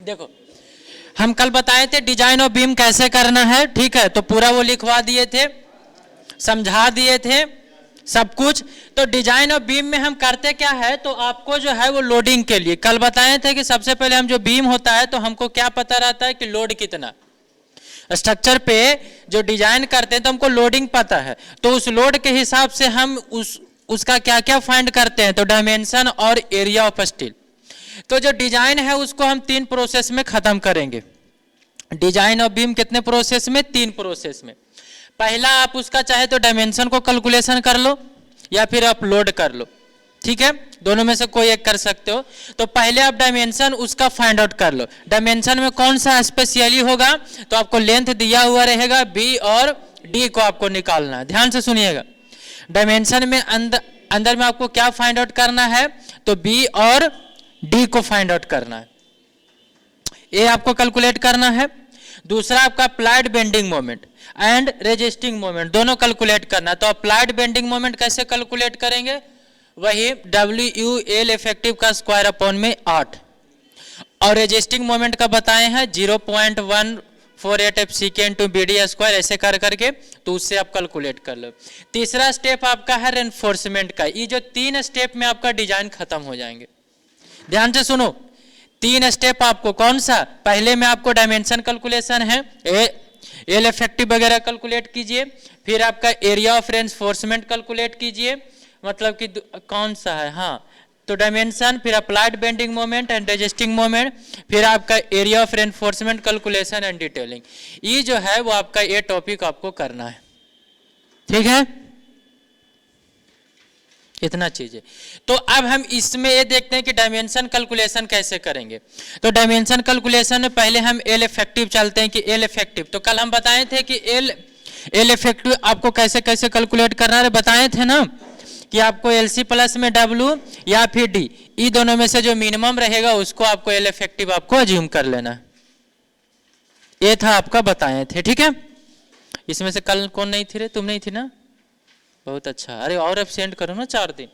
देखो, हम कल बताए थे डिजाइन ऑफ बीम कैसे करना है, ठीक है। तो पूरा वो लिखवा दिए थे, समझा दिए थे सब कुछ। तो डिजाइन ऑफ बीम में हम करते क्या है, तो आपको जो है वो लोडिंग के लिए कल बताए थे कि सबसे पहले हम जो बीम होता है तो हमको क्या पता रहता है कि लोड कितना स्ट्रक्चर पे जो डिजाइन करते हैं तो हमको लोडिंग पता है। तो उस लोड के हिसाब से हम उसका क्या क्या फाइंड करते हैं, तो डायमेंशन और एरिया ऑफ स्टील। तो जो डिजाइन है उसको हम 3 प्रोसेस में खत्म करेंगे। डिजाइन ऑफ बीम कितने प्रोसेस में? 3 प्रोसेस में। पहला आप उसका चाहे तो डायमेंशन को कैलकुलेशन कर लो या फिर आप लोड कर लो, ठीक है, दोनों में से कोई एक कर सकते हो। तो पहले आप डायमेंशन उसका फाइंड आउट कर लो। डायमेंशन में कौन सा स्पेशली होगा, तो आपको लेंथ दिया हुआ रहेगा बी और डी को आपको निकालना है। ध्यान से सुनिएगा, डायमेंशन में अंदर में आपको क्या फाइंड आउट करना है, तो बी और डी को फाइंड आउट करना है, ये आपको कैलकुलेट करना है। दूसरा आपका applied bending moment and resisting moment दोनों कैलकुलेट करना है। तो अप्लाइड बेंडिंग मोमेंट कैसे कैलकुलेट करेंगे, वही डब्ल्यू एल इफेक्टिव का स्क्वायर अपॉन में 8 और रेजिस्टिंग मोमेंट का बताए हैं 0.148 एफ सी के इंटू बी डी स्क्वायर, ऐसे कर करके तो उससे आप कैलकुलेट कर लो। तीसरा स्टेप आपका है रेनफोर्समेंट का। ये जो 3 स्टेप में आपका डिजाइन खत्म हो जाएंगे। ध्यान से सुनो, 3 स्टेप आपको कौन सा, पहले में आपको डायमेंशन कैलकुलेशन है, एल इफेक्टिव वगैरह कैलकुलेट कीजिए, फिर आपका एरिया ऑफ रेनफोर्समेंट कैलकुलेट कीजिए, मतलब कि कौन सा है, हाँ, तो डायमेंशन, फिर applied bending moment and resisting moment, फिर आपका area of reinforcement calculation and detailing. ये जो है वो आपका ये टॉपिक आपको करना है, ठीक है, इतना चीज है। तो अब हम इसमें ये देखते हैं कि डायमेंशन कैलकुलेशन कैसे करेंगे। तो डायमेंशन कैलकुलेशन में पहले हम एल इफेक्टिव चलते हैं कि एल इफेक्टिव, तो कल हम बताए थे कि एल इफेक्टिव आपको कैसे कैसे कैलकुलेट करना है, बताए थे ना कि आपको एल सी प्लस में डब्ल्यू या फिर डी, ई दोनों में से जो मिनिमम रहेगा उसको आपको एल इफेक्टिव आपको अज्यूम कर लेना है। ये था आपका बताए थे, ठीक है। इसमें से कल कौन नहीं थी रे, तुम नहीं थी ना, बहुत अच्छा। अरे और एब्सेंट करो ना 4 दिन।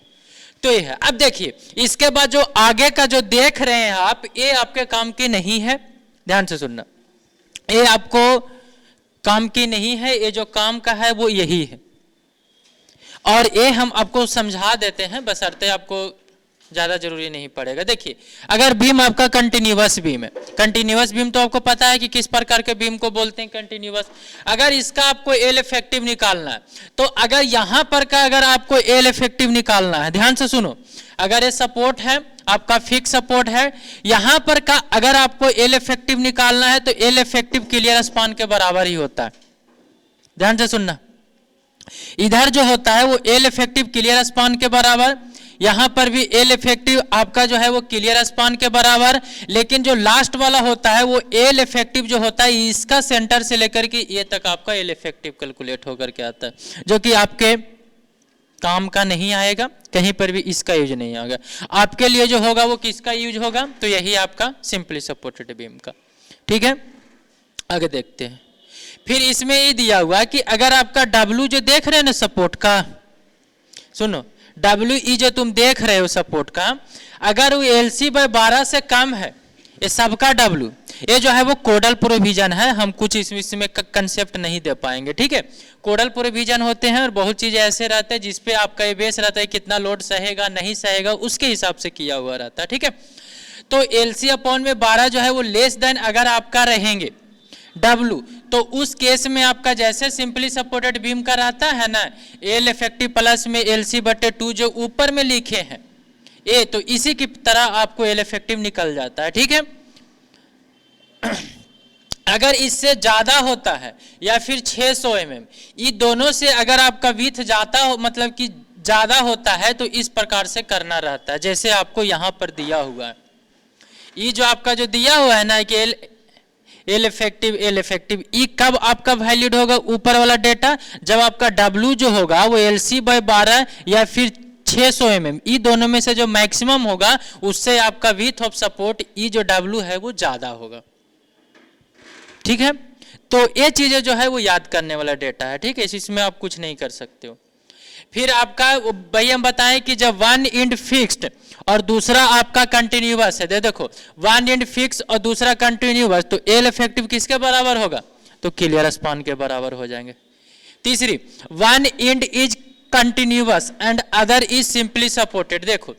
तो ये है। अब देखिए इसके बाद जो आगे का जो देख रहे हैं आप, ये आपके काम की नहीं है, ध्यान से सुनना, ये आपको काम की नहीं है, ये जो काम का है वो यही है और ये हम आपको समझा देते हैं, बशर्ते आपको ज्यादा जरूरी नहीं पड़ेगा। देखिए अगर बीम आपका कंटिन्यूअस बीम है, कंटिन्यूअस बीम तो आपको पता है कि किस प्रकार के बीम को बोलते हैं, कंटिन्यूअस। अगर इसका आपको एल इफेक्टिव निकालना है, तो अगर यहां पर का अगर आपको एल इफेक्टिव निकालना है, ध्यान से सुनो, अगर ये सपोर्ट है आपका फिक्स सपोर्ट है, यहां पर का अगर आपको एल इफेक्टिव निकालना है तो एल इफेक्टिव क्लियर स्पान के बराबर ही होता है। ध्यान से सुनना, इधर जो होता है वो एल इफेक्टिव क्लियर स्पान के बराबर, यहां पर भी एल इफेक्टिव आपका जो है वो क्लियर स्पान के बराबर, लेकिन जो लास्ट वाला होता है वो एल इफेक्टिव जो होता है इसका सेंटर से लेकर के ये तक आपका एल इफेक्टिव कैलकुलेट होकर के आता है, जो कि आपके काम का नहीं आएगा, कहीं पर भी इसका यूज नहीं आएगा। आपके लिए जो होगा वो किसका यूज होगा, तो यही आपका सिंपली सपोर्टेड बीम का, ठीक है। आगे देखते हैं। फिर इसमें ये दिया हुआ कि अगर आपका डब्ल्यू जो देख रहे हैं ना सपोर्ट का, सुनो, डब्ल्यू ई जो तुम देख रहे हो सपोर्ट का, अगर वो एल सी बाय 12 से कम है, ये सबका डब्ल्यू, ये जो है वो कोडल प्रोविजन है, हम कुछ इसमें कंसेप्ट नहीं दे पाएंगे, ठीक है। कोडल प्रोविजन होते हैं और बहुत चीजें ऐसे रहते हैं जिसपे आपका ये बेस रहता है कितना लोड सहेगा नहीं सहेगा, उसके हिसाब से किया हुआ रहता है, ठीक है। तो एल सी अपॉन में 12 जो है वो लेस देन अगर आपका रहेंगे W, तो उस केस में आपका जैसे सिंपली सपोर्टेड बीम का रहता है ना, एल इफेक्टिव प्लस में एल सी बटे 2 जो ऊपर में लिखे हैं ए, तो इसी की तरह आपको एल इफेक्टिव निकल जाता है, ठीक है। अगर इससे ज्यादा होता है या फिर 600 mm, ये दोनों से अगर आपका विथ जाता हो, मतलब कि ज्यादा होता है, तो इस प्रकार से करना रहता है जैसे आपको यहां पर दिया हुआ है। ये जो आपका जो दिया हुआ है ना कि एल इफेक्टिव ई कब आपका वैलिड होगा, ऊपर वाला डेटा, जब आपका डब्ल्यू जो होगा वो एल सी बाय 12 या फिर 600 mm, ई दोनों में से जो मैक्सिमम होगा उससे आपका विथ ऑफ सपोर्ट ई जो डब्ल्यू है वो ज्यादा होगा, ठीक है। तो ये चीजें जो है वो याद करने वाला डेटा है, ठीक है, इसमें आप कुछ नहीं कर सकते हो। फिर आपका वही हम बताएं कि जब वन इंड फिक्स्ड और दूसरा आपका कंटिन्यूअस है, देखो वन इंड फिक्स और दूसरा कंटिन्यूअस, तो एल इफेक्टिव किसके बराबर होगा, तो क्लियर स्पान के बराबर हो जाएंगे। तीसरी, one end is continuous and other is simply supported, देखो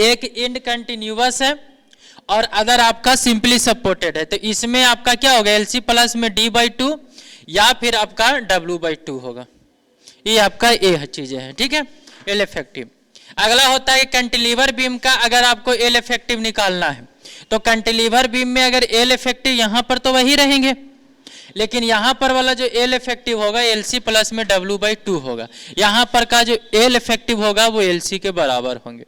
एक इंड कंटिन्यूअस है और अदर आपका सिंपली सपोर्टेड है, तो इसमें आपका क्या होगा, एल सी प्लस में d/2 या फिर आपका w/2 होगा। ये आपका ये चीजें हैं, ठीक है, एल इफेक्टिव। अगला होता है कैंटिलीवर बीम का, अगर आपको एल इफेक्टिव निकालना है तो कैंटिलीवर बीम में अगर एल इफेक्टिव यहां पर तो वही रहेंगे, लेकिन यहां पर वाला जो एल इफेक्टिव होगा एल सी प्लस में w/2 होगा, यहां पर का जो एल इफेक्टिव होगा वो एल सी के बराबर होंगे।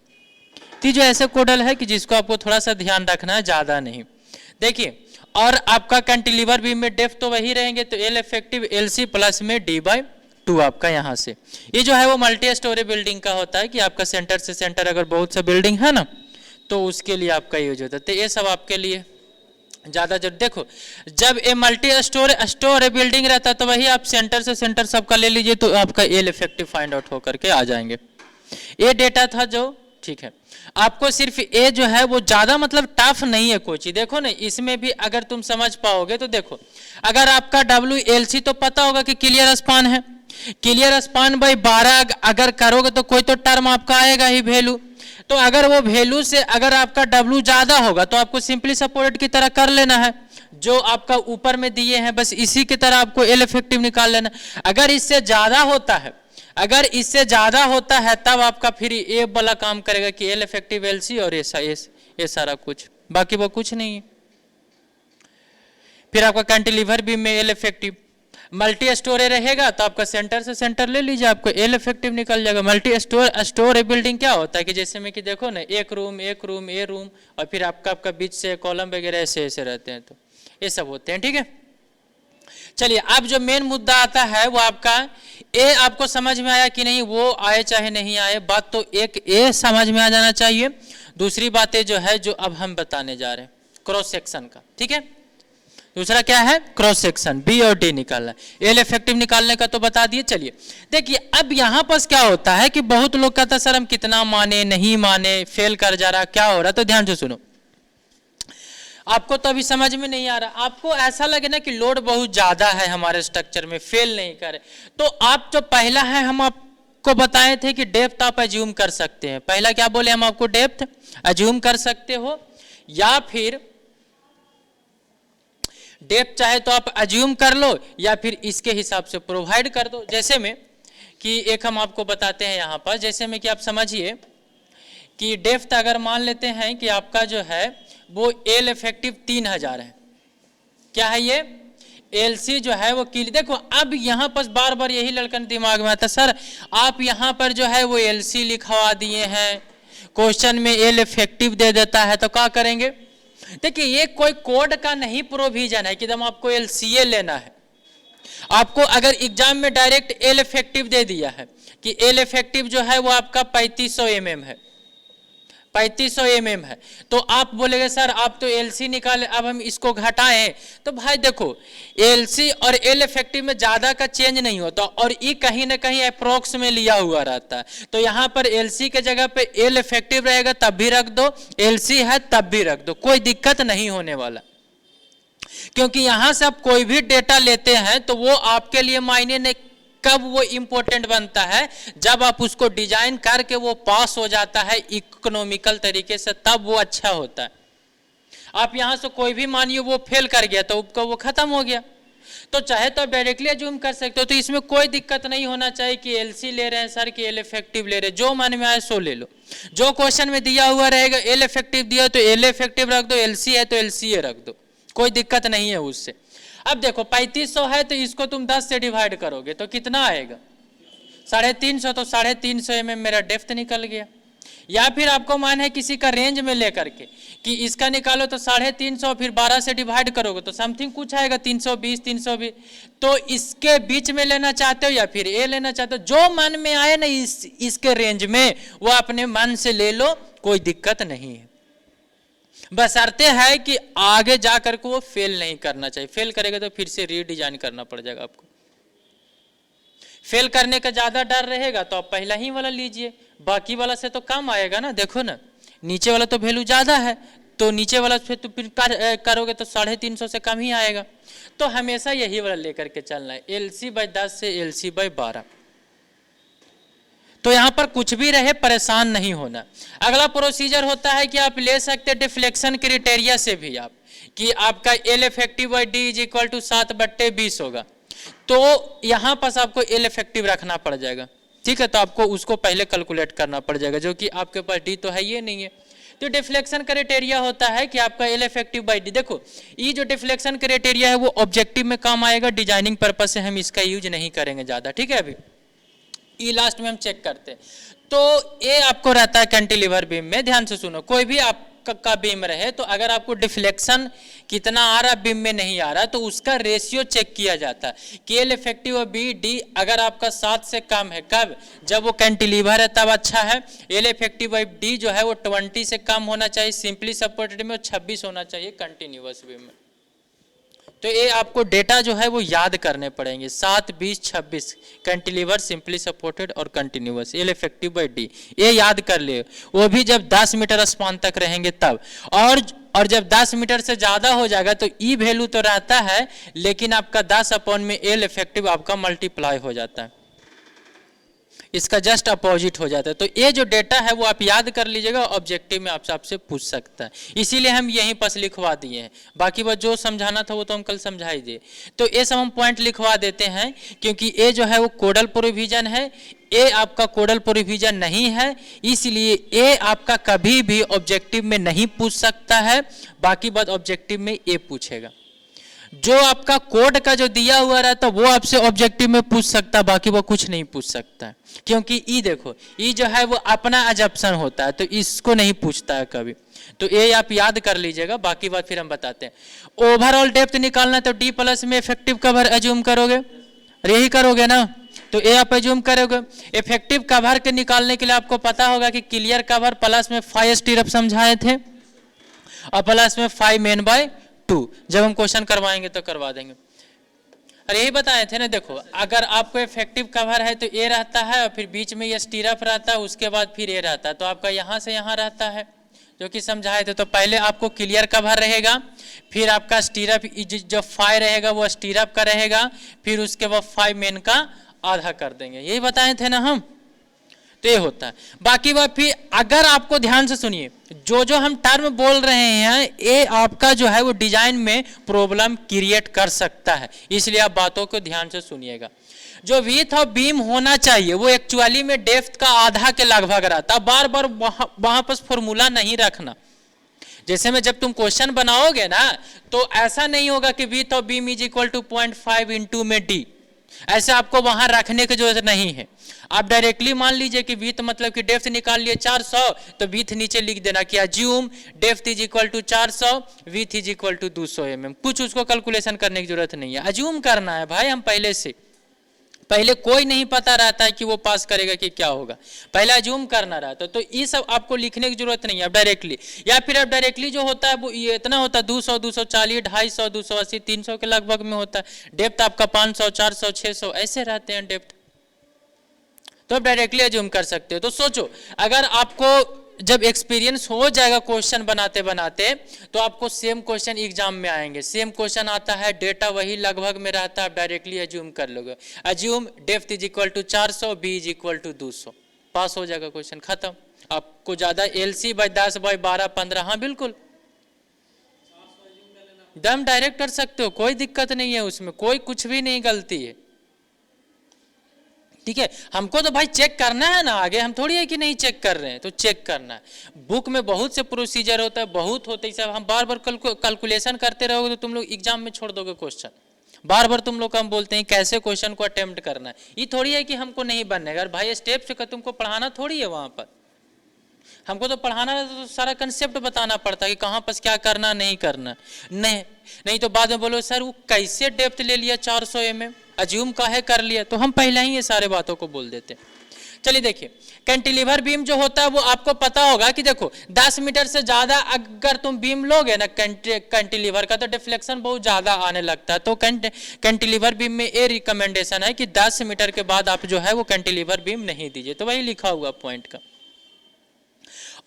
तो जो ऐसे कोडल है कि जिसको आपको थोड़ा सा ध्यान रखना है, ज्यादा नहीं। देखिए, और आपका कैंटिलीवर बीम में डेप्थ तो वही रहेंगे, तो L effective L C plus में d/2 आपका यहाँ से। ये जो है वो मल्टी स्टोरी बिल्डिंग का होता है कि आपका सेंटर से सेंटर अगर बहुत सा बिल्डिंग है ना, तो उसके लिए आपका यूज होता है। तो ये सब आपके लिए ज्यादा जो, देखो जब ये मल्टी स्टोर बिल्डिंग रहता है तो वही आप सेंटर से सेंटर सबका ले लीजिए, तो आपका एल इफेक्टिव फाइंड आउट होकर के आ जाएंगे। ये डेटा था जो, ठीक है, आपको सिर्फ ए जो है वो ज्यादा मतलब टफ नहीं है कोई चीज। देखो ना, इसमें भी अगर तुम समझ पाओगे तो देखो, अगर आपका WLC तो पता होगा कि क्लियर स्पान है, क्लियर स्पान बाई 12 अगर करोगे तो कोई तो टर्म आपका आएगा ही वैल्यू, तो अगर वो वैल्यू से अगर आपका W ज्यादा होगा तो आपको सिंपली सपोर्टेड की तरह कर लेना है, जो आपका ऊपर में दिए हैं बस इसी की तरह आपको एल इफेक्टिव निकाल लेना। अगर इससे ज्यादा होता है, अगर इससे ज्यादा होता है तब आपका फिर ये वाला काम करेगा कि एल इफेक्टिव एल सी और ये सारा कुछ, बाकी वो कुछ नहीं है। फिर आपका कैंटिलीवर बीम में एल इफेक्टिव, मल्टी स्टोरे रहेगा तो आपका सेंटर से सेंटर ले लीजिए, आपको एल इफेक्टिव निकल जाएगा। मल्टी स्टोर बिल्डिंग क्या होता है कि जैसे में कि देखो ना, एक रूम ए रूम और फिर आपका बीच से कॉलम वगैरह ऐसे ऐसे रहते हैं, तो ये सब होते हैं, ठीक है। चलिए, अब जो मेन मुद्दा आता है वो आपका ए, आपको समझ में आया कि नहीं, वो आए चाहे नहीं आए, बात तो एक ए समझ में आ जाना चाहिए। दूसरी बातें जो है जो अब हम बताने जा रहे हैं क्रॉस सेक्शन का, ठीक है। दूसरा क्या है, क्रॉस सेक्शन, बी और डी निकालना है। एल इफेक्टिव निकालने का तो बता दिए। चलिए देखिए, अब यहाँ पर क्या होता है कि बहुत लोग कहता सर हम कितना माने नहीं माने, फेल कर जा रहा, क्या हो रहा, तो ध्यान से सुनो। आपको तो अभी समझ में नहीं आ रहा, आपको ऐसा लगे ना कि लोड बहुत ज्यादा है हमारे स्ट्रक्चर में, फेल नहीं करे, तो आप जो पहला है हम आपको बताए थे कि डेप्थ आप अज्यूम कर सकते हैं। पहला क्या बोले हम आपको, डेप्थ अज्यूम कर सकते हो, या फिर डेप्थ चाहे तो आप अज्यूम कर लो या फिर इसके हिसाब से प्रोवाइड कर दो। जैसे में कि एक हम आपको बताते हैं यहाँ पर, जैसे में कि आप समझिए कि डेप्थ अगर मान लेते हैं कि आपका जो है वो एल इफेक्टिव 3000 है, क्या है ये, एल सी जो है वो की, देखो अब यहाँ पर बार बार यही लड़कन दिमाग में आता, सर आप यहाँ पर जो है वो एल सी लिखवा दिए हैं, क्वेश्चन में एल इफेक्टिव दे देता है, तो क्या करेंगे। देखिए, ये कोई कोड का नहीं प्रोविजन है कि एकदम आपको एल सी ए लेना है। आपको अगर एग्जाम में डायरेक्ट एल इफेक्टिव दे दिया है कि एल इफेक्टिव जो है वो आपका 3500 mm है, 3500 mm है, तो आप बोलेंगे सर आप तो एलसी निकाले, अब हम इसको घटाएं, तो भाई देखो एलसी और एल इफेक्टिव में ज्यादा का चेंज नहीं होता और ये कहीं ना कहीं अप्रोक्स में लिया हुआ रहता है, तो यहाँ पर एलसी के जगह पे एल इफेक्टिव रहेगा तब भी रख दो, एलसी है तब भी रख दो, कोई दिक्कत नहीं होने वाला। क्योंकि यहां से आप कोई भी डेटा लेते हैं तो वो आपके लिए मायने नहीं, कब वो इंपॉर्टेंट बनता है, जब आप उसको डिजाइन करके वो पास हो जाता है इकोनॉमिकल तरीके से, तब वो अच्छा होता है। आप यहां से कोई भी मानिए वो फेल कर गया तो वो खत्म हो गया, तो चाहे तो डायरेक्टली अज्यूम कर सकते हो, तो इसमें कोई दिक्कत नहीं होना चाहिए कि एलसी ले रहे हैं सर कि एल इफेक्टिव ले रहे हैं, जो मन में आए सो ले लो। जो क्वेश्चन में दिया हुआ रहेगा एल इफेक्टिव दिया तो एल इफेक्टिव रख दो, एलसी है तो एलसीए रख दो, कोई दिक्कत नहीं है उससे। अब देखो 3500 है तो इसको तुम 10 से डिवाइड करोगे तो कितना आएगा, 350, तो 350 mm मेरा डेप्थ निकल गया। या फिर आपको मान है किसी का रेंज में लेकर के कि इसका निकालो तो 350, फिर 12 से डिवाइड करोगे तो समथिंग कुछ आएगा 320, 320, तो इसके बीच में लेना चाहते हो या फिर ए लेना चाहते हो, जो मन में आए ना इसके रेंज में वो अपने मन से ले लो, कोई दिक्कत नहीं है। बशर्ते है कि आगे जाकर के वो फेल नहीं करना चाहिए, फेल करेगा तो फिर से रीडिजाइन करना पड़ जाएगा आपको। फेल करने का ज़्यादा डर रहेगा तो आप पहला ही वाला लीजिए, बाकी वाला से तो कम आएगा ना। देखो ना, नीचे वाला तो वैल्यू ज़्यादा है, तो नीचे वाला फिर तो फिर करोगे तो 350 से कम ही आएगा। तो हमेशा यही वाला लेकर के चलना है, LC/10 से LC/12। तो यहाँ पर कुछ भी रहे परेशान नहीं होना। अगला प्रोसीजर होता है कि आप ले सकते हैं डिफ्लेक्शन क्राइटेरिया से भी आप, कि आपका L effective by D is equal to 7/20 होगा। तो यहाँ पर आपको L इफेक्टिव रखना पड़ जाएगा, ठीक है। तो आपको उसको पहले कैलकुलेट करना पड़ जाएगा, जो कि आपके पास D तो है ये नहीं है। तो डिफ्लेक्शन क्राइटेरिया होता है कि आपका L इफेक्टिव बाई D। देखो ये जो डिफ्लेक्शन क्राइटेरिया है वो ऑब्जेक्टिव में काम आएगा, डिजाइनिंग पर्पज से हम इसका यूज नहीं करेंगे ज़्यादा, ठीक है। अभी ये लास्ट में हम चेक करते हैं। तो ये आपको रहता है कैंटिलीवर बीम में, ध्यान से सुनो, कोई भी आपका बीम रहे तो अगर आपको डिफ्लेक्शन कितना आ रहा बीम में नहीं आ रहा तो उसका रेशियो चेक किया जाता है कि L इफेक्टिव और BD अगर आपका 7 से कम है, कब? जब वो कैंटिलीवर है तब अच्छा है। L इफेक्टिव बाई D जो है वो 20 से कम होना चाहिए सिंपली सपोर्टेड में, और 26 होना चाहिए कंटिन्यूअस बीम में। तो ये आपको डेटा जो है वो याद करने पड़ेंगे, 7, 20, 26 कैंटिलीवर, सिंपली सपोर्टेड और continuous, L effective by D, ये याद कर ले। वो भी जब 10 मीटर स्पान तक रहेंगे तब, और जब 10 मीटर से ज़्यादा हो जाएगा तो ई वैल्यू तो रहता है, लेकिन आपका 10 में L इफेक्टिव आपका मल्टीप्लाई हो जाता है, इसका जस्ट अपोजिट हो जाता है। तो ये जो डेटा है वो आप याद कर लीजिएगा, ऑब्जेक्टिव में आपसे पूछ सकता है, इसीलिए हम यहीं पर लिखवा दिए हैं। बाकी बात जो समझाना था वो तो हम कल समझा ही दिए। तो ये सब हम पॉइंट लिखवा देते हैं, क्योंकि ये जो है वो कोडल प्रोविजन है, ये आपका कोडल प्रोविजन नहीं है, इसलिए ये आपका कभी भी ऑब्जेक्टिव में नहीं पूछ सकता है। बाकी बात ऑब्जेक्टिव में ये पूछेगा, जो आपका कोड का जो दिया हुआ रहता है वो आपसे ऑब्जेक्टिव में पूछ सकता है, बाकी वो कुछ नहीं पूछ सकता है। क्योंकि ई देखो, ई जो है वो अपना अजप्शन होता है, तो इसको नहीं पूछता है कभी। तो ये आप याद कर लीजिएगा, बाकी बात फिर हम बताते हैं। ओवरऑल डेप्थ निकालना तो D+ में इफेक्टिव कवर एज्यूम करोगे, यही करोगे ना। तो ये आप एज्यूम करोगे। इफेक्टिव कवर के निकालने के लिए आपको पता होगा कि क्लियर कवर प्लस में 5 स्टीरअप समझाए थे, और प्लस में 5 मेन/2। जब हम क्वेश्चन करवाएंगे तो करवा देंगे। अरे यही बताए थे ना, देखो अगर आपको इफेक्टिव कवर है तो ये रहता है, और फिर बीच में ये स्टीरअप रहता है, उसके बाद फिर ये रहता है, तो आपका यहाँ से यहाँ रहता है, जो कि समझाए थे। तो पहले आपको क्लियर कवर रहेगा, फिर आपका स्टीरअप जो 5 रहेगा वो स्टीरअप का रहेगा, फिर उसके बाद 5 मेन का आधा कर देंगे, यही बताए थे ना हम। तो ये होता है। बाकी बात फिर अगर आपको ध्यान से सुनिए, जो हम टर्म बोल रहे हैं ये आपका जो है वो डिजाइन में प्रॉब्लम क्रिएट कर सकता है, इसलिए आप बातों को ध्यान से सुनिएगा। जो विड्थ ऑफ बीम होना चाहिए वो एक्चुअली में डेप्थ का आधा के लगभग रहता है। बार बार वहां पर फॉर्मूला नहीं रखना। जैसे में जब तुम क्वेश्चन बनाओगे ना तो ऐसा नहीं होगा कि width of beam is equal to 0.5 into में D, ऐसे आपको वहां रखने की जरूरत नहीं है। आप डायरेक्टली मान लीजिए कि विड्थ मतलब कि डेप्थ निकाल लिए 400, तो विड्थ नीचे लिख देना कि assume depth is equal to 400, width is equal to 200 mm। कुछ उसको कैलकुलेशन करने की जरूरत नहीं है, अज्यूम करना है भाई। हम पहले कोई नहीं पता रहता है कि वो पास करेगा कि क्या होगा, पहले अज्यूम करना रहता है। तो ये सब आपको लिखने की जरूरत नहीं है, आप डायरेक्टली, या फिर आप डायरेक्टली जो होता है वो ये इतना होता है 200, 240, 250, 280, 300 के लगभग में होता है। डेप्थ आपका 500, 400, 600 ऐसे रहते हैं डेप्थ, तो आप डायरेक्टली अज्यूम कर सकते हो। तो सोचो अगर आपको जब एक्सपीरियंस हो जाएगा क्वेश्चन बनाते बनाते, तो आपको सेम क्वेश्चन एग्जाम में आएंगे, सेम क्वेश्चन आता है, डेटा वही लगभग में रहता है, आप डायरेक्टली अज्यूम कर लोगे। Assume depth is equal to 400, B is equal to 200, pass हो जाएगा क्वेश्चन, खत्म। आपको ज्यादा LC/10/12, 15, हाँ बिल्कुल दम डायरेक्ट कर सकते हो, कोई दिक्कत नहीं है उसमें, कोई कुछ भी नहीं गलती है, ठीक है। हमको तो भाई चेक करना है ना, आगे हम थोड़ी है कि नहीं चेक कर रहे हैं, तो चेक करना है। बुक में बहुत से प्रोसीजर होता है, बहुत होते हैं, हम बार बार कैलकुलेशन करते रहोगे तो तुम लोग एग्जाम में छोड़ दोगे क्वेश्चन। बार बार तुम लोग को हम बोलते हैं कैसे क्वेश्चन को अटेम्प्ट करना है, ये थोड़ी है कि हमको नहीं बनने अगर भाई स्टेप से तुमको पढ़ाना थोड़ी है, वहां पर हमको तो पढ़ाना तो सारा कंसेप्ट बताना पड़ता है कि कहाँ पर क्या करना नहीं करना, नहीं तो बाद में बोलो सर वो कैसे डेप्थ ले लिया 400 mm, अज्यूम काहे कर लिया, तो हम पहले ही ये सारे बातों को बोल देते। चलिए देखिए, कैंटिलीवर बीम जो होता है वो आपको पता होगा कि देखो 10 मीटर से ज्यादा अगर तुम बीम लोगे ना कैंटिलीवर का, तो डिफ्लेक्शन बहुत ज्यादा आने लगता है। तो कैंटिलीवर बीम में ये रिकमेंडेशन है कि 10 मीटर के बाद आप जो है वो कैंटिलीवर बीम नहीं दीजिए। तो वही लिखा हुआ पॉइंट का।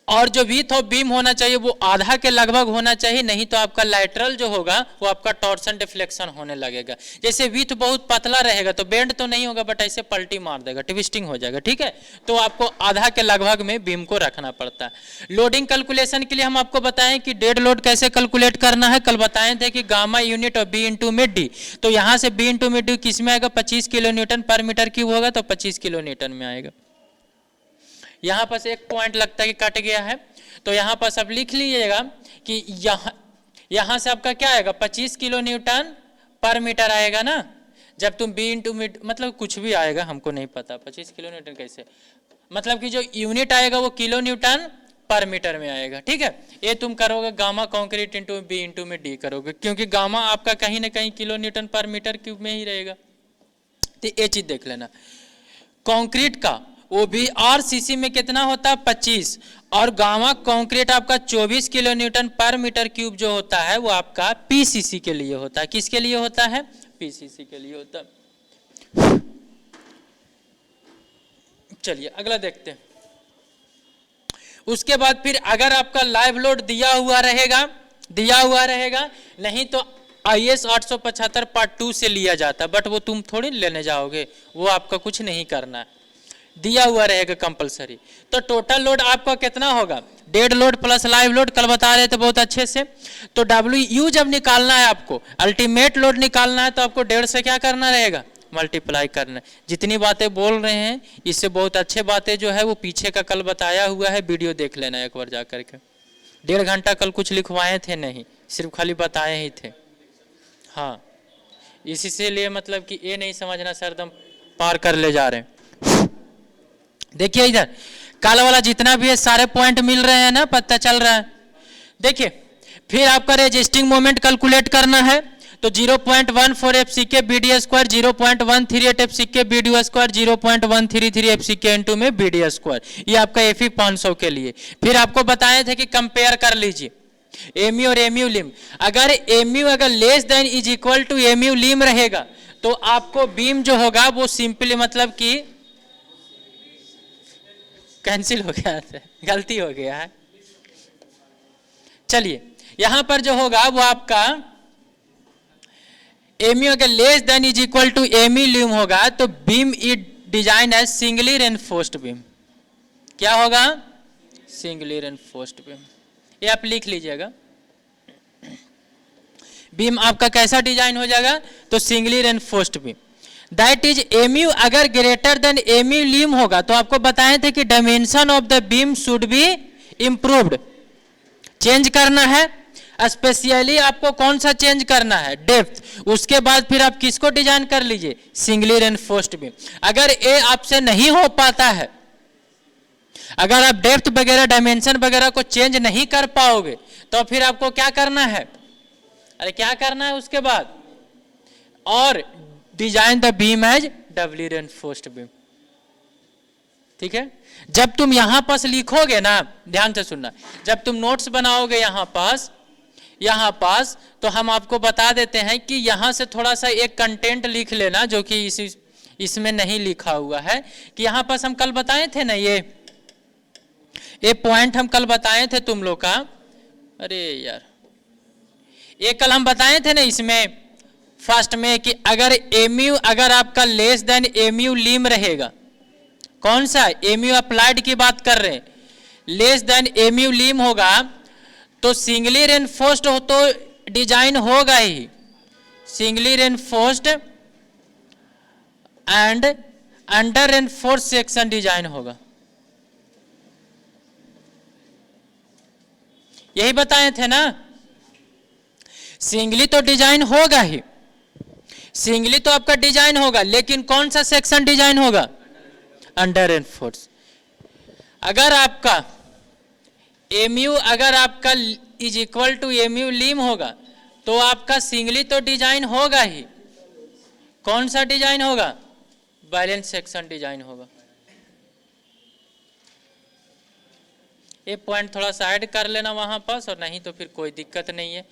और जो विड्थ ऑफ बीम होना चाहिए वो आधा के लगभग होना चाहिए, नहीं तो आपका लैटरल जो होगा वो आपका टॉर्सन डिफ्लेक्शन होने लगेगा। जैसे विड्थ बहुत पतला रहेगा तो बेंड तो नहीं होगा, बट ऐसे पलटी मार देगा, ट्विस्टिंग हो जाएगा, ठीक है। तो आपको आधा के लगभग में बीम को रखना पड़ता है। लोडिंग कैलकुलेशन के लिए हम आपको बताएं कि डेड लोड कैसे कैलकुलेट करना है। कल बताए थे कि गामा यूनिट और बी इंटू मिड डी, तो यहाँ से बी इंटू मिड डी किस में आएगा, 25 kilo newton per metre cube होगा, तो 25 किलो न्यूटन में आएगा। यहाँ पर एक पॉइंट लगता है कि कट गया है, तो यहाँ पर सब लिख लीजिएगा कि यहाँ से आपका क्या आएगा, 25 किलो न्यूटन पर मीटर आएगा ना। जब तुम बी इंटू मिड, मतलब कुछ भी आएगा, हमको नहीं पता 25 किलो न्यूटन कैसे, मतलब कि जो यूनिट आएगा वो किलो न्यूटन पर मीटर में आएगा, ठीक है। ये तुम करोगे gamma concrete into B into में डी करोगे, क्योंकि गामा आपका कहीं ना कहीं kilo newton per metre cube में ही रहेगा। तो ये चीज देख लेना। कॉन्क्रीट का वो भी आरसीसी में कितना होता है, 25, और गामा कॉन्क्रीट आपका 24 kilo newton per metre cube जो होता है वो आपका पीसीसी के लिए होता है। किसके लिए होता है, पीसीसी के लिए होता है। चलिए अगला देखते हैं। उसके बाद फिर अगर आपका लाइव लोड दिया हुआ रहेगा, नहीं तो IS 875 पार्ट 2 से लिया जाता है, बट वो तुम थोड़ी लेने जाओगे, वो आपका कुछ नहीं करना है, दिया हुआ रहेगा कंपलसरी। तो टोटल लोड आपका कितना होगा, dead load plus live load, कल बता रहे थे बहुत अच्छे से। तो WU जब निकालना है आपको, अल्टीमेट लोड निकालना है, तो आपको 1.5 से क्या करना रहेगा, मल्टीप्लाई करना है। जितनी बातें बोल रहे हैं इससे बहुत अच्छे बातें जो है वो पीछे का कल बताया हुआ है, वीडियो देख लेना एक बार जा करके। 1.5 घंटा कल कुछ लिखवाए थे नहीं, सिर्फ खाली बताए ही थे। हाँ, इसी से लिए मतलब कि ये नहीं समझना सर एकदम पार कर ले जा रहे हैं। देखिए इधर काला वाला जितना भी है सारे पॉइंट मिल रहे हैं ना, पता चल रहा है। देखिए फिर आपका रेजिस्टिंग मोमेंट कैलकुलेट करना है, तो 0.14 FCK BD square, 0.138 FCK BD square, 0.133 FCK into में BD स्क्वायर, ये आपका FE 500 के लिए। फिर आपको बताए थे कि कंपेयर कर लीजिए एमयू और एमयू लिम। अगर एमयू अगर less than is equal to mu lim रहेगा तो आपको बीम जो होगा वो सिंपली मतलब कि कैंसिल हो गया है, गलती हो गया है। चलिए यहां पर जो होगा वो आपका एमयू अगर less than is equal to mu lim होगा तो beam is design as singly reinforced beam. क्या होगा, सिंगली रेनफोर्स्ड बीम। ये आप लिख लीजिएगा, बीम आपका कैसा डिजाइन हो जाएगा, तो singly reinforced beam. That is MU अगर ग्रेटर देन एमयू लिम होगा, तो आपको बताए थे कि dimension of the beam should be improved, change करना है। स्पेशली आपको कौन सा चेंज करना है, डेप्थ। उसके बाद फिर आप किसको डिजाइन कर लीजिए, सिंगली रेनफोर्स्ड बीम। अगर ये आपसे नहीं हो पाता है, अगर आप डेप्थ वगैरह डायमेंशन वगैरह को चेंज नहीं कर पाओगे, तो फिर आपको क्या करना है, अरे क्या करना है उसके बाद, और design the beam as doubly reinforced beam. ठीक है, जब तुम यहां पास लिखोगे ना, ध्यान से सुनना, जब तुम नोट्स बनाओगे यहां पास तो हम आपको बता देते हैं कि यहां से थोड़ा सा एक कंटेंट लिख लेना जो कि इसमें नहीं लिखा हुआ है। कि यहां पास हम कल बताए थे ना, ये पॉइंट हम कल बताए थे तुम लोग का, अरे यार ये कल हम बताए थे ना इसमें फर्स्ट में कि अगर एमयू अगर आपका लेस देन एमयू लिम रहेगा, कौन सा एमयू अप्लाइड की बात कर रहे हैं, लेस देन एमयू लिम होगा तो सिंगली रेनफोर्स्ड हो तो डिजाइन होगा ही, singly reinforced and under reinforced section design होगा। यही बताए थे ना, सिंगली तो डिजाइन होगा ही, सिंगली तो आपका डिजाइन होगा, लेकिन कौन सा सेक्शन डिजाइन होगा, अंडर रेनफोर्स। अगर आपका एमयू अगर आपका is equal to mu lim होगा तो आपका सिंगली तो डिजाइन होगा ही, कौन सा डिजाइन होगा, बैलेंस सेक्शन डिजाइन होगा। ये पॉइंट थोड़ा सा ऐड कर लेना वहां पास, और नहीं तो फिर कोई दिक्कत नहीं है।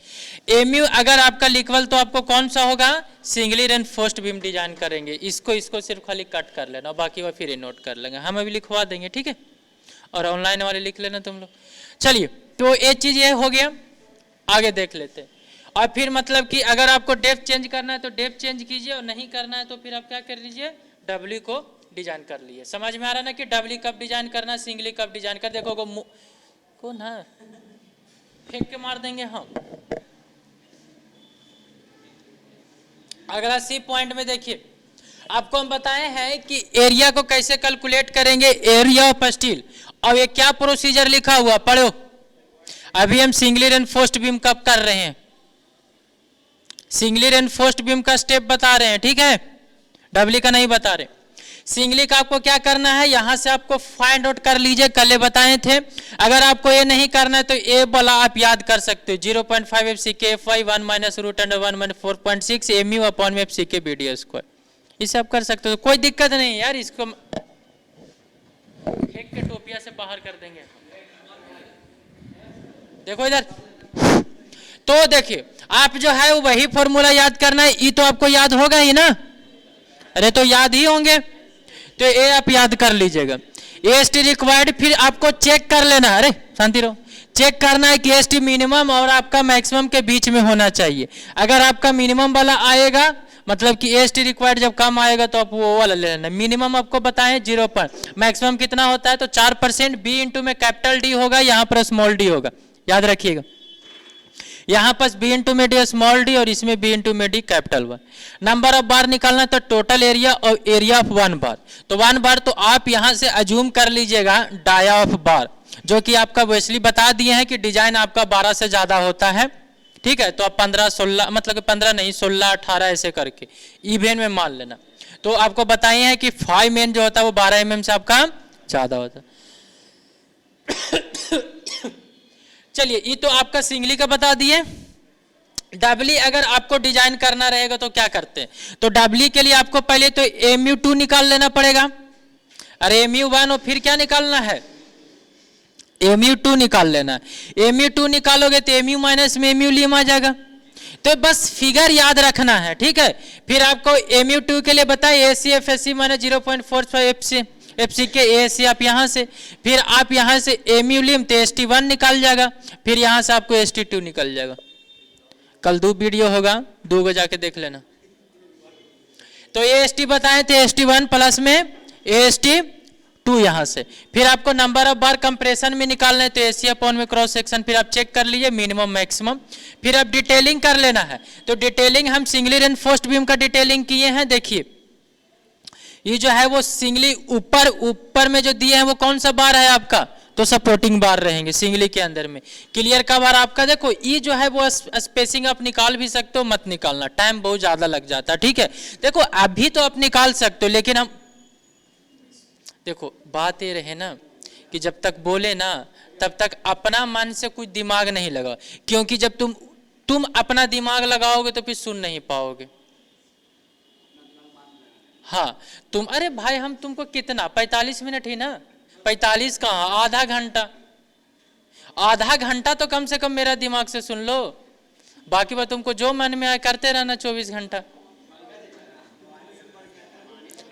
एमयू अगर आपका लिखवल तो आपको कौन सा होगा, सिंगली रेनफोर्स्ड बीम डिजाइन करेंगे। इसको सिर्फ खाली कट कर लेना, बाकी वो फिर नोट कर लेंगे, हम अभी लिखवा देंगे, ठीक है। और ऑनलाइन वाले लिख लेना तुम लोग। चलिए, तो ये चीज ये हो गया, आगे देख लेते हैं। और फिर मतलब कि अगर आपको डेप्थ चेंज करना है तो डेप्थ चेंज कीजिए, और नहीं करना है तो फिर आप क्या कर लीजिए, डब्ल्यू को डिजाइन कर लिए। समझ में आ रहा ना कि डब्ल्यू कब डिजाइन करना, सिंगली कब डिजाइन कर। देखो कौन है, फेंक के मार देंगे हम। अगला सी पॉइंट में देखिए, आपको हम बताए हैं कि एरिया को कैसे कैलकुलेट करेंगे, एरिया ऑफ स्टील। अब ये क्या प्रोसीजर लिखा हुआ पढ़ो। अभी हम सिंगली रेनफोर्स्ड बीम कब कर रहे हैं, सिंगली रेनफोर्स्ड बीम का स्टेप बता रहे हैं, ठीक है, डब्ल्यू का नहीं बता रहे। सिंगली का आपको क्या करना है, यहां से आपको फाइंड आउट कर लीजिए, कल बताए थे। अगर आपको ये नहीं करना है तो ए वाला आप याद कर सकते हो, 0.5 FCK FY 1 - √1 - 4.6 MU upon FCK BD square, इसे आप कर सकते हो, कोई दिक्कत नहीं यार। इसको फेंक के टोपिया से बाहर कर देंगे। देखो इधर, तो देखिए आप जो है वही फॉर्मूला याद करना है। ई तो आपको याद होगा ही ना, अरे तो याद ही होंगे, तो ये आप याद कर लीजिएगा। एसटी रिक्वायर्ड, फिर आपको चेक कर लेना, अरे शांति रहो, चेक करना है कि एसटी मिनिमम और आपका मैक्सिमम के बीच में होना चाहिए। अगर आपका मिनिमम वाला आएगा, मतलब कि एसटी रिक्वायर्ड जब कम आएगा तो आप वो वाला ले लेना। मिनिमम आपको बताएं 0 पर, मैक्सिमम कितना होता है तो 4%। बी इंटू में कैपिटल डी होगा, यहाँ पर स्मॉल डी होगा, याद रखिएगा। यहाँ पर बी इंटू में डी स्मॉल डी, और इसमें बी इंटू में D capital one. Number of बार निकालना तो टोटल एरिया और एरिया ऑफ 1 बार। तो 1 बार तो आप यहाँ से अज्यूम कर लीजिएगा डाया ऑफ बार, जो कि आपका वैसली बता दिए हैं कि डिजाइन आपका 12 से ज्यादा होता है, ठीक है। तो आप 15, 16, मतलब 15 नहीं 16, 18 ऐसे करके इवेन में मान लेना। तो आपको बताइए हैं कि 5 मेन जो होता है वो 12 mm से आपका ज्यादा होता है। चलिए, ये तो आपका सिंगली का बता दिए। डबली अगर आपको डिजाइन करना रहेगा तो क्या करते हैं, तो डबली के लिए आपको पहले तो MU2 निकाल लेना पड़ेगा। अरे MU1 और फिर क्या निकालना है, MU2 निकाल लेना। MU2 निकालोगे तो MU माइनस में MU लिम आ जाएगा। तो बस फिगर याद रखना है, ठीक है। फिर आपको MU2 के लिए बताए AC FSC minus 0.45 FCK AC आप यहाँ से, फिर आप यहाँ से MU लिम तो ST1 निकाल जाएगा, फिर यहाँ से आपको ST2 निकल जाएगा। कल 2 वीडियो होगा, 2 को जाके देख लेना। तो AST बताए थे, ST1 प्लस में AST2 यहाँ से। फिर आपको नंबर ऑफ बार कंप्रेशन में निकालना है तो AC अपॉन में क्रॉस सेक्शन, फिर आप चेक कर लीजिए मिनिमम मैक्सिमम। फिर आप डिटेलिंग कर लेना है। तो डिटेलिंग हम सिंगली रेनफोर्स्ड बीम का डिटेलिंग किए हैं। देखिए ये जो है वो सिंगली ऊपर में जो दिए हैं वो कौन सा बार है आपका, तो सपोर्टिंग बार रहेंगे सिंगली के अंदर में। क्लियर का बार आपका, देखो ये जो है वो स्पेसिंग आप निकाल भी सकते हो, मत निकालना, टाइम बहुत ज्यादा लग जाता है, ठीक है। देखो अभी तो आप निकाल सकते हो, लेकिन हम देखो बात ये रहे ना कि जब तक बोले ना तब तक अपना मन से कुछ दिमाग नहीं लगा, क्योंकि जब तुम अपना दिमाग लगाओगे तो फिर सुन नहीं पाओगे। हाँ तुम, अरे भाई हम तुमको कितना 45 मिनट ही ना, 45 कहाँ, आधा घंटा तो कम से कम मेरा दिमाग से सुन लो। बाकी बात तुमको जो मन में आए करते रहना 24 घंटा।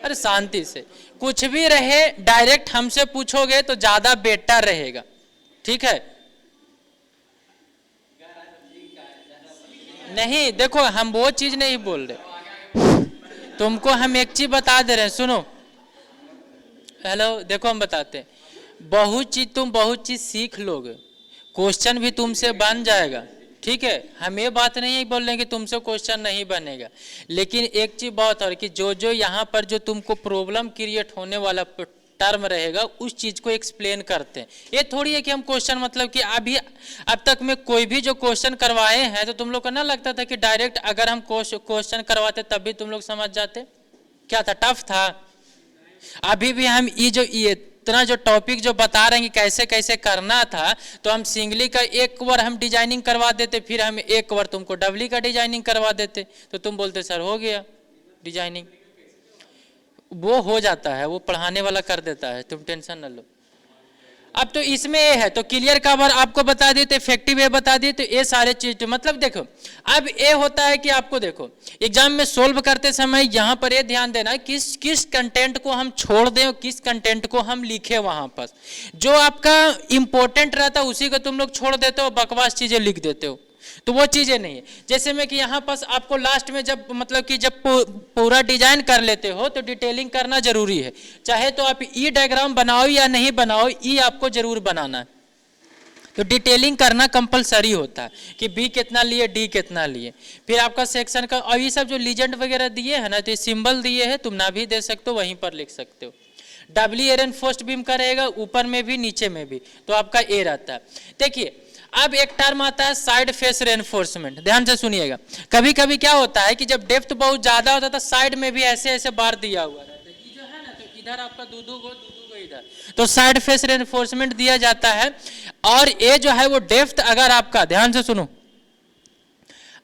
अरे शांति से कुछ भी रहे डायरेक्ट हमसे पूछोगे तो ज्यादा बेटर रहेगा, ठीक है। नहीं देखो हम वो चीज नहीं बोल रहे, तुमको हम एक चीज बता दे रहे हैं, सुनो। हेलो देखो हम बताते हैं, तुम बहुत चीज सीख लोगे, क्वेश्चन भी तुमसे बन जाएगा, ठीक है। हम ये बात नहीं बोल रहे कि तुमसे क्वेश्चन नहीं बनेगा, लेकिन एक चीज बहुत और कि जो यहाँ पर जो तुमको प्रॉब्लम क्रिएट होने वाला टर्म रहेगा उस चीज को एक्सप्लेन करते हैं। ये थोड़ी है कि हम क्वेश्चन, मतलब कि अभी अब तक में कोई भी जो क्वेश्चन करवाए हैं तो तुम लोग को ना लगता था कि डायरेक्ट अगर हम क्वेश्चन करवाते तब भी तुम लोग समझ जाते, क्या था, टफ था। अभी भी हम ये इतना जो टॉपिक जो बता रहे हैं कि कैसे कैसे करना था, तो हम सिंगली का एक बार हम डिजाइनिंग करवा देते, फिर हम एक बार तुमको डबली का डिजाइनिंग करवा देते, तो तुम बोलते सर हो गया डिजाइनिंग। वो हो जाता है, वो पढ़ाने वाला कर देता है, तुम टेंशन न लो। अब तो इसमें ए है तो क्लियर कवर आपको बता दिए, तो इफेक्टिव ए बता दिए, तो ये सारे चीज मतलब देखो अब ए होता है कि आपको देखो एग्जाम में सोल्व करते समय यहाँ पर ये ध्यान देना किस किस कंटेंट को हम छोड़ दें और किस कंटेंट को हम लिखे। वहां पर जो आपका इंपॉर्टेंट रहता है उसी को तुम लोग छोड़ देते हो, बकवास चीजें लिख देते हो, तो वो चीजें नहीं है। जैसे में कि यहाँ पास आपको लास्ट में जब मतलब कि जब पूरा डिजाइन कर लेते हो तो डिटेलिंग करना जरूरी है, चाहे तो आप ई डायग्राम बनाओ या नहीं बनाओ, ई आपको जरूर बनाना है। तो डिटेलिंग करना कंपलसरी होता है कि बी कितना लिए, डी कितना लिए। फिर आपका सेक्शन का और ये सब जो लीजेंड वगैरह दिए है ना, तो ये सिंबल दिए है, तुम ना भी दे सकते हो, वहीं पर लिख सकते हो। डब्ल्यू एरन फर्स्ट बीम का रहेगा, ऊपर में भी नीचे में भी, तो आपका ए रहता है। देखिए अब एक टर्म आता है साइड फेस रेनफोर्समेंट, ध्यान से सुनिएगा। कभी कभी क्या होता है कि जब डेप्थ बहुत ज्यादा होता है तो साइड में भी ऐसे ऐसे बार दिया हुआ रहता है, जो है ना, तो इधर आपका दो को इधर, तो साइड फेस रेनफोर्समेंट दिया जाता है। और ये जो है वो डेप्थ अगर आपका, ध्यान से सुनो,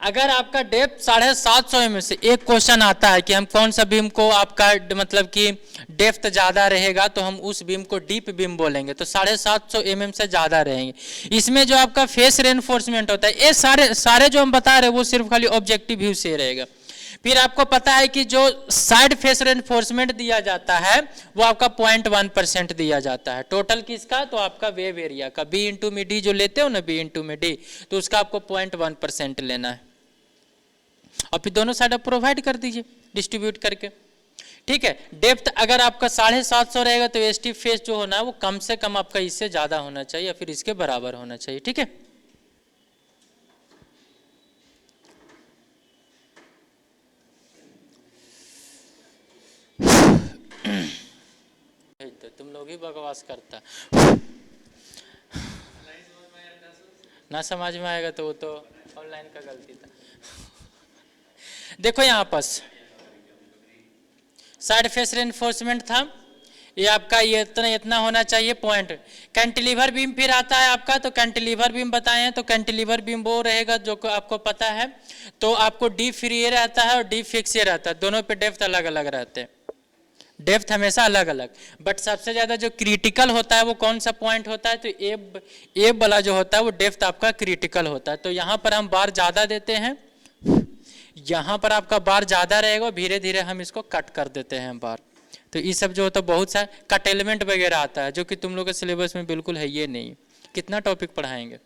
अगर आपका डेप्थ 750 mm से एक क्वेश्चन आता है कि हम कौन सा बीम को आपका मतलब कि डेप्थ ज्यादा रहेगा तो हम उस बीम को डीप बीम बोलेंगे, तो 750 mm से ज्यादा रहेंगे। इसमें जो आपका फेस रेनफोर्समेंट होता है, ये सारे जो हम बता रहे हैं वो सिर्फ खाली ऑब्जेक्टिव व्यू से रहेगा। फिर आपको पता है कि जो साइड फेस रेनफोर्समेंट दिया जाता है वो आपका 0.1% दिया जाता है टोटल किसका, तो आपका वेव एरिया का, बी इंटू में डी जो लेते हो ना, बी इंटू में डी, तो उसका आपको 0.1% लेना है। और फिर दोनों साइड आप प्रोवाइड कर दीजिए डिस्ट्रीब्यूट करके, ठीक है। डेप्थ अगर आपका 750 रहेगा तो एसटी फेस जो होना है वो कम से कम आपका इससे ज्यादा होना चाहिए या फिर इसके बराबर होना चाहिए, ठीक है। तो तुम लोग ही बकवास करता, ना समझ में आएगा तो वो तो ऑनलाइन का गलती था। देखो यहाँ पास साइड फेस रेनफोर्समेंट था, ये आपका ये इतना होना चाहिए पॉइंट। कैंटिलीवर बीम फिर आता है आपका, तो कैंटिलीवर बीम बताए हैं, तो कैंटिलीवर बीम वो रहेगा जो आपको पता है, तो आपको डी फ्री ये रहता है और डी फिक्स ये रहता है, दोनों पे डेप्थ अलग अलग रहते हैं, डेप्थ हमेशा अलग अलग। बट सबसे ज्यादा जो क्रिटिकल होता है वो कौन सा पॉइंट होता है, तो ए वाला जो होता है वो डेप्थ आपका क्रिटिकल होता है। तो यहाँ पर हम बार ज्यादा देते हैं, यहाँ पर आपका बार ज्यादा रहेगा, धीरे धीरे हम इसको कट कर देते हैं बार। तो ये सब जो होता है बहुत सा कट एलिमेंट वगैरह आता है जो कि तुम लोग के सिलेबस में बिल्कुल है ये नहीं, कितना टॉपिक पढ़ाएंगे।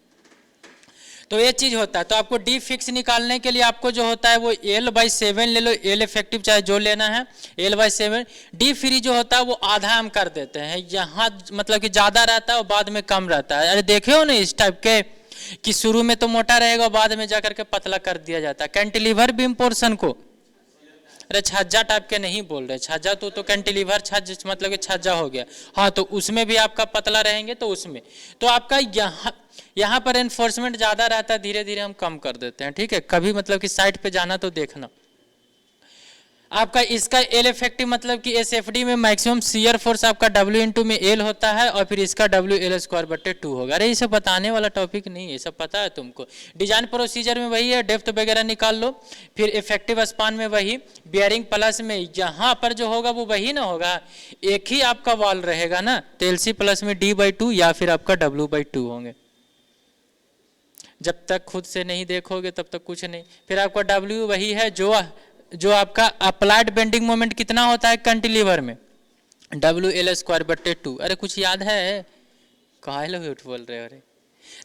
तो ये चीज होता है। तो आपको डी फिक्स निकालने के लिए आपको जो होता है वो L/7 ले लो, L इफेक्टिव चाहे जो लेना है, L/7। डी फ्री जो होता है वो आधा हम कर देते हैं, यहाँ मतलब कि ज्यादा रहता है और बाद में कम रहता है। अरे देखे हो ना इस टाइप के कि शुरू में तो मोटा रहेगा बाद में जाकर के पतला कर दिया जाता है। कैंटिलीवर बीम पोर्शन को, अरे छज्जा टाइप के नहीं बोल रहे, छज्जा तो कैंटिलीवर छज्ज मतलब कि छज्जा हो गया, हाँ, तो उसमें भी आपका पतला रहेंगे, तो उसमें तो आपका यहाँ पर एनफोर्समेंट ज्यादा रहता है, धीरे धीरे हम कम कर देते हैं, ठीक है। कभी मतलब कि साइड पे जाना तो देखना आपका इसका एल इफेक्टिव मतलब कि एसएफडी में मैक्सिमम शियर फोर्स आपका W इंटू में एल होता है और फिर इसका WL²/2 होगा। अरे ये सब बताने वाला टॉपिक नहीं है, ये सब पता है तुमको। डिजाइन प्रोसीजर में वही है, डेप्थ वगैरह निकाल लो, फिर इफेक्टिव स्पान में वही, बियरिंग प्लस में यहाँ पर जो होगा वो वही ना होगा, एक ही आपका वॉल रहेगा ना, तो LC प्लस में D/2 या फिर आपका W/2 होंगे। जब तक खुद से नहीं देखोगे तब तक कुछ नहीं। फिर आपका W वही है जो आपका अप्लाइड बेंडिंग मोमेंट कितना होता है कैंटिलीवर में, WL²/2। अरे कुछ याद है, काहे लोग झूठ बोल रहे हो रे।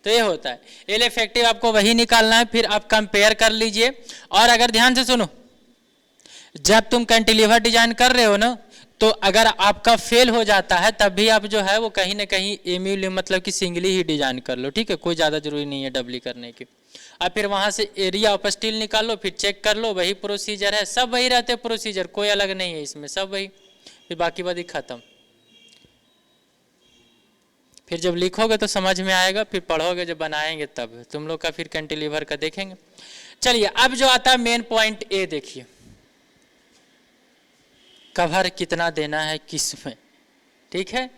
तो ये होता है एल इफेक्टिव, आपको वही निकालना है, फिर आप कंपेयर कर लीजिए। और अगर ध्यान से सुनो, जब तुम कैंटिलीवर डिजाइन कर रहे हो ना, तो अगर आपका फेल हो जाता है तब भी आप जो है वो कहीं ना कहीं एम्यू मतलब कि सिंगली ही डिजाइन कर लो, ठीक है, कोई ज़्यादा जरूरी नहीं है डबली करने की। और फिर वहाँ से एरिया ऑफ स्टील निकाल लो, फिर चेक कर लो, वही प्रोसीजर है, सब वही रहते हैं प्रोसीजर, कोई अलग नहीं है इसमें, सब वही। फिर बाकी बात खत्म। फिर जब लिखोगे तो समझ में आएगा, फिर पढ़ोगे जब बनाएंगे तब तुम लोग का फिर कैंटिलीवर का देखेंगे। चलिए अब जो आता है मेन पॉइंट ए देखिए, कवर कितना देना है किस में, ठीक है।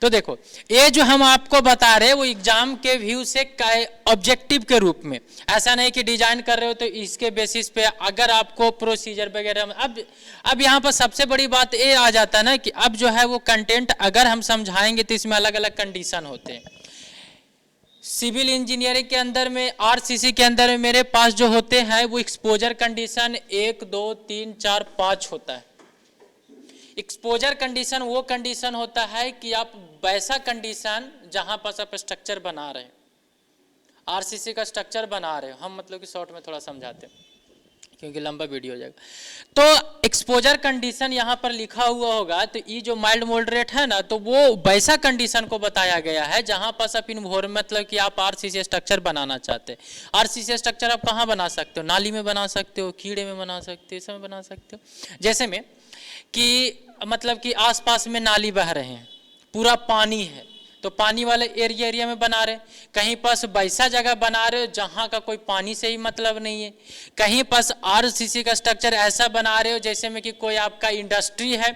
तो देखो ये जो हम आपको बता रहे हैं वो एग्जाम के व्यू से ऑब्जेक्टिव के रूप में, ऐसा नहीं कि डिजाइन कर रहे हो तो इसके बेसिस पे अगर आपको प्रोसीजर वगैरह। अब यहाँ पर सबसे बड़ी बात ये आ जाता है ना कि अब जो है वो कंटेंट अगर हम समझाएंगे तो इसमें अलग अलग कंडीशन होते हैं। सिविल इंजीनियरिंग के अंदर में आरसीसी के अंदर में मेरे पास जो होते हैं वो एक्सपोजर कंडीशन 1 2 3 4 5 होता है। एक्सपोजर कंडीशन वो कंडीशन होता है कि आप वैसा कंडीशन जहां पर आप स्ट्रक्चर बना रहे हैं, आरसीसी का स्ट्रक्चर बना रहे हो, हम मतलब कि शॉर्ट में थोड़ा समझाते हैं क्योंकि लंबा वीडियो हो जाएगा। तो एक्सपोजर कंडीशन यहाँ पर लिखा हुआ होगा, तो ये जो माइल्ड मॉडरेट है ना, तो वो वैसा कंडीशन को बताया गया है जहां पर आप इन्वोर मतलब कि आप आरसीसी स्ट्रक्चर बनाना चाहते हैं। आरसीसी स्ट्रक्चर आप कहाँ बना सकते हो? नाली में बना सकते हो, कीड़े में बना सकते हो, इसमें बना सकते हो। जैसे में कि मतलब कि आसपास में नाली बह रहे हैं, पूरा पानी है, तो पानी वाले एरिया में बना रहे, कहीं पास वैसा जगह बना रहे हो जहाँ का कोई पानी से ही मतलब नहीं है, कहीं पास आरसीसी का स्ट्रक्चर ऐसा बना रहे हो जैसे में कि कोई आपका इंडस्ट्री है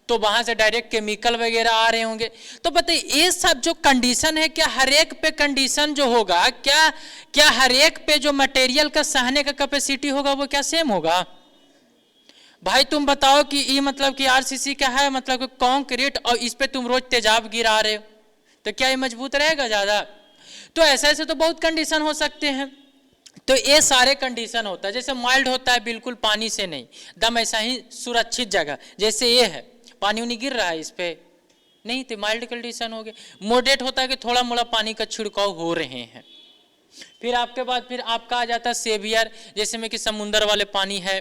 तो वहाँ से डायरेक्ट केमिकल वगैरह आ रहे होंगे। तो बताइए ये सब जो कंडीशन है, क्या हर एक पे कंडीशन जो होगा, क्या हर एक पे जो मटेरियल का सहने का कैपेसिटी होगा वो क्या सेम होगा? भाई तुम बताओ कि ये मतलब कि आरसीसी क्या है, मतलब कि कंक्रीट, और इस पे तुम रोज तेजाब गिरा रहे हो तो क्या ये मजबूत रहेगा ज्यादा? तो ऐसे तो बहुत कंडीशन हो सकते हैं। तो ये सारे कंडीशन होता है। जैसे माइल्ड होता है बिल्कुल पानी से नहीं, दम ऐसा ही सुरक्षित जगह, जैसे ये है पानी उनी गिर रहा है इस पे नहीं, तो माइल्ड कंडीशन हो गए। मॉडरेट होता है कि थोड़ा मोड़ा पानी का छिड़काव हो रहे हैं। फिर आपके बाद फिर आपका आ जाता है सेवियर, जैसे में कि समुंदर वाले पानी है,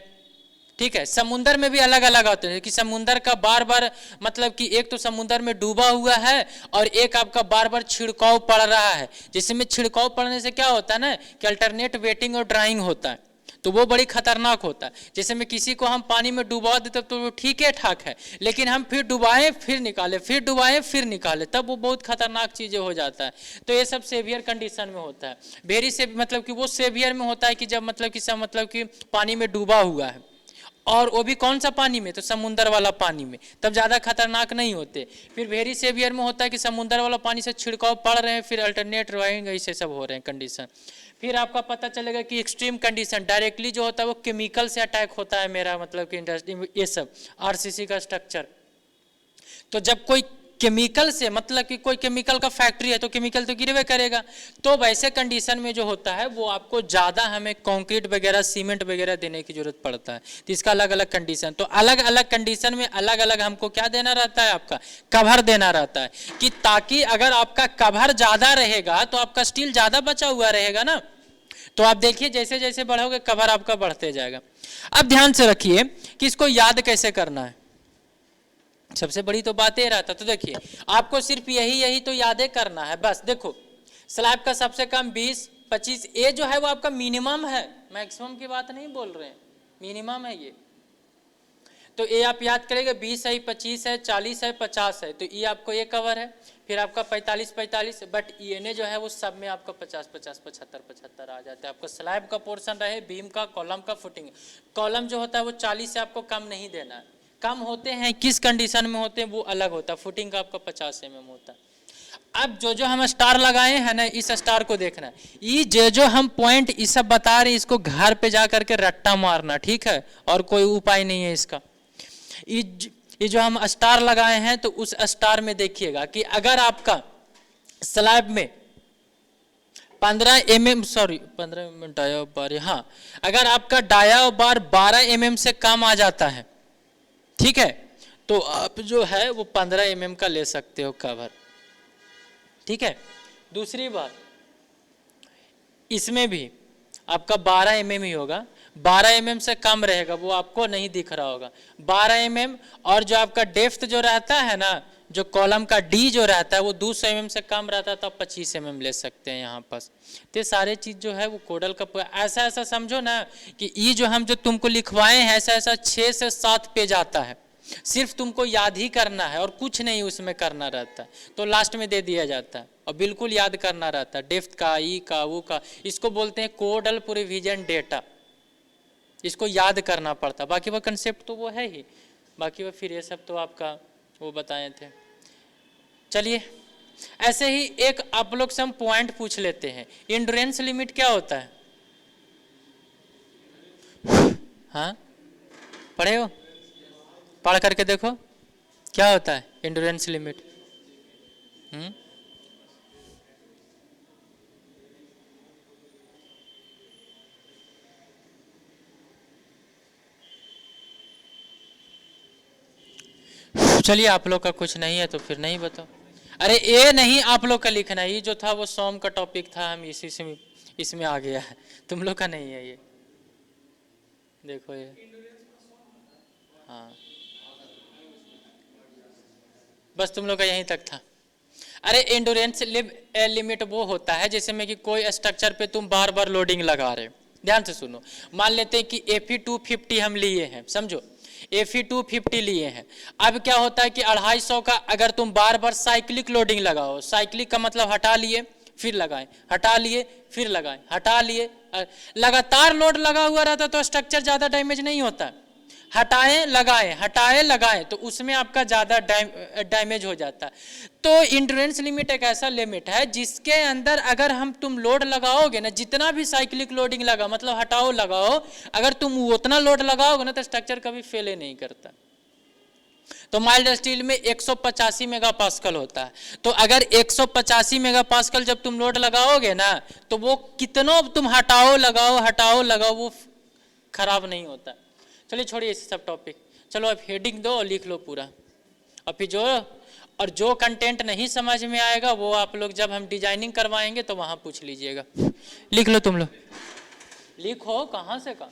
ठीक है। समुंदर में भी अलग अलग होते हैं कि समुंदर का बार बार मतलब कि एक तो समुंदर में डूबा हुआ है और एक आपका बार बार छिड़काव पड़ रहा है। जिसमें छिड़काव पड़ने से क्या होता है ना कि अल्टरनेट वेटिंग और ड्राइंग होता है, तो वो बड़ी खतरनाक होता है। जैसे में किसी को हम पानी में डुबा देते तो वो ठीक है ठाक है, लेकिन हम फिर डुबाएं फिर निकाले, फिर डुबाएं फिर निकाले, तब वो बहुत खतरनाक चीजें हो जाता है। तो ये सब सेवियर कंडीशन में होता है। वेरी से मतलब कि वो सेवियर में होता है कि जब मतलब कि सब मतलब कि पानी में डूबा हुआ है, और वो भी कौन सा पानी में, तो समुंदर वाला पानी में, तब ज़्यादा खतरनाक नहीं होते। फिर वेरी सेवियर में होता है कि समुंदर वाला पानी से छिड़काव पड़ रहे हैं, फिर अल्टरनेट ड्राइंग ऐसे सब हो रहे हैं कंडीशन। फिर आपका पता चलेगा कि एक्सट्रीम कंडीशन डायरेक्टली जो होता है वो केमिकल से अटैक होता है, मेरा मतलब कि इंडस्ट्री ये सब आरसीसी का स्ट्रक्चर। तो जब कोई केमिकल से मतलब कि कोई केमिकल का फैक्ट्री है तो केमिकल तो गिरवे करेगा, तो वैसे कंडीशन में जो होता है वो आपको ज़्यादा हमें कंक्रीट वगैरह सीमेंट वगैरह देने की जरूरत पड़ता है। तो इसका अलग अलग कंडीशन, तो अलग अलग कंडीशन में अलग अलग हमको क्या देना रहता है, आपका कवर देना रहता है, कि ताकि अगर आपका कवर ज़्यादा रहेगा तो आपका स्टील ज़्यादा बचा हुआ रहेगा ना। तो आप देखिए जैसे जैसे बढ़ोगे कवर आपका बढ़ते जाएगा। अब ध्यान से रखिए कि इसको याद कैसे करना है, सबसे बड़ी तो बात ये रहता। तो देखिए आपको सिर्फ यही तो यादें करना है बस। देखो स्लैब का सबसे कम 20-25, ये जो है वो आपका मिनिमम है, मैक्सिमम की बात नहीं बोल रहे हैं, मिनिमम है ये। तो ये आप याद करेंगे 20 है, 25 है, 40 है, 50 है, तो ये आपको ये कवर है। फिर आपका 45, बट ये जो है वो सब में आपका 50, 75 आ जाता है। आपको स्लैब का पोर्शन रहे, बीम का, कॉलम का, फुटिंग। कॉलम जो होता है वो 40 से आपको कम नहीं देना है, कम होते हैं किस कंडीशन में होते हैं वो अलग होता है। फुटिंग का आपका 50 mm होता है। अब जो हम स्टार लगाए हैं ना, इस स्टार को देखना है, ये जो हम पॉइंट ये सब बता रहे हैं, इसको घर पे जा करके रट्टा मारना, ठीक है, और कोई उपाय नहीं है इसका। ये जो हम स्टार लगाए हैं तो उस स्टार में देखिएगा कि अगर आपका स्लैब में 15 mm डाया बार, हाँ, अगर आपका डाया बार 12 mm से कम आ जाता है, ठीक है, तो आप जो है वो 15 mm का ले सकते हो कवर, ठीक है। दूसरी बात, इसमें भी आपका 12 mm ही होगा, 12 mm से कम रहेगा वो आपको नहीं दिख रहा होगा, 12 mm। और जो आपका डेप्थ जो रहता है ना, जो कॉलम का डी जो रहता है वो 200 mm से कम रहता है, तो आप 25 mm ले सकते हैं यहाँ पास। तो सारे चीज़ जो है वो कोडल का ऐसा समझो ना कि ये जो हम जो तुमको लिखवाए हैं ऐसा 6 से 7 पेज आता है, सिर्फ तुमको याद ही करना है और कुछ नहीं उसमें करना रहता है, तो लास्ट में दे दिया जाता है और बिल्कुल याद करना रहता है। डेप्थ का, ई का, वो का, इसको बोलते हैं कोडल प्रोविजन डेटा, इसको याद करना पड़ता। बाकी वो कंसेप्ट तो वो है ही, बाकी वो फिर ये सब तो आपका वो बताए थे। चलिए ऐसे ही एक आप लोग से हम पॉइंट पूछ लेते हैं, इंड्योरेंस लिमिट क्या होता है? हाँ पढ़े हो, पढ़ करके देखो क्या होता है इंड्योरेंस लिमिट। चलिए आप लोग का कुछ नहीं है तो फिर नहीं बताओ। अरे ये नहीं आप लोग का लिखना, ये जो था वो सोम का टॉपिक था, हम इसी से इसमें आ गया है, तुम लोग का नहीं है ये, देखो ये। हाँ बस तुम लोग का यहीं तक था। अरे एंडोरेंस लिमिट वो होता है जैसे में कि कोई स्ट्रक्चर पे तुम बार बार लोडिंग लगा रहे हो। ध्यान से सुनो, मान लेते हैं कि Fe250 हम लिए हैं, समझो Fe250 लिए हैं। अब क्या होता है कि 250 का अगर तुम बार बार साइक्लिक लोडिंग लगाओ, साइक्लिक का मतलब हटा लिए फिर लगाएं, हटा लिए फिर लगाएं, हटा लिए, लगातार लोड लगा हुआ रहता तो स्ट्रक्चर ज़्यादा डैमेज नहीं होता। हटाएं लगाएं हटाएं लगाएं तो उसमें आपका ज़्यादा डैमेज हो जाता है। तो इंड्योरेंस लिमिट एक ऐसा लिमिट है जिसके अंदर अगर हम तुम लोड लगाओगे ना, जितना भी साइक्लिक लोडिंग लगा मतलब हटाओ लगाओ, अगर तुम उतना लोड लगाओगे ना तो स्ट्रक्चर कभी फेल ही नहीं करता। तो माइल्ड स्टील में 185 मेगापास्कल होता है, तो अगर 185 मेगापास्कल जब तुम लोड लगाओगे ना तो वो कितनों तुम हटाओ लगाओ वो खराब नहीं होता। चलिए छोड़िए इस सब टॉपिक, चलो अब हेडिंग दो और लिख लो पूरा। और फिर जो कंटेंट नहीं समझ में आएगा वो आप लोग जब हम डिजाइनिंग करवाएंगे तो वहाँ पूछ लीजिएगा। लिख लो तुम लोग, लिखो, कहाँ से कहाँ।